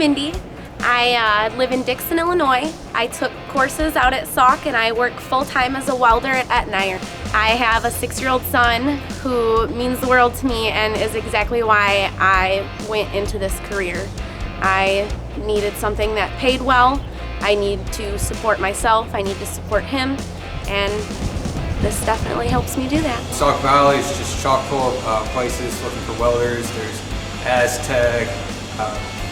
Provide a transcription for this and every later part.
Mindy. I live in Dixon, Illinois. I took courses out at SVCC and I work full-time as a welder at Etnire. I have a 6-year-old son who means the world to me and is exactly why I went into this career. I needed something that paid well. I need to support myself, I need to support him, and this definitely helps me do that. Sauk Valley is just chock full of places looking for welders. There's Aztec,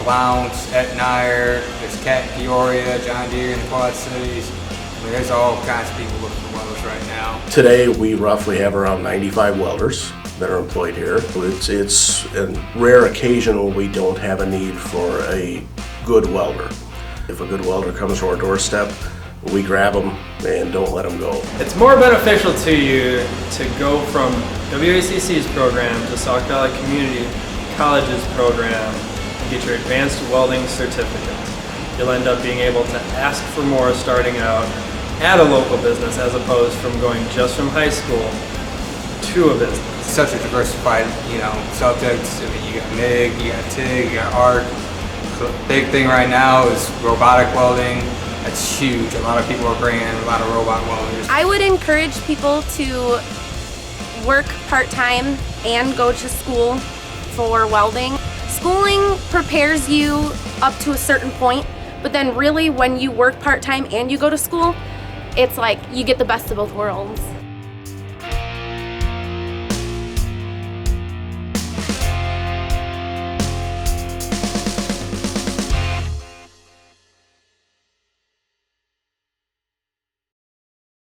Blount's, Etnire, there's Cat in Peoria, John Deere in the Quad Cities. I mean, there's all kinds of people looking for welders right now. Today we roughly have around 95 welders that are employed here. It's a rare occasion when we don't have a need for a good welder. If a good welder comes to our doorstep, we grab them and don't let them go. It's more beneficial to you to go from WACC's program to Sauk Valley Community College's program and get your advanced welding certificate. You'll end up being able to ask for more starting out at a local business as opposed from going just from high school to a business. Such a diversified, subjects. I mean, you got MIG, you got TIG, you got ARC. The big thing right now is robotic welding. That's huge. A lot of people are bringing in a lot of robot welders. I would encourage people to work part-time and go to school for welding. Schooling prepares you up to a certain point, but then really when you work part-time and you go to school, it's like you get the best of both worlds.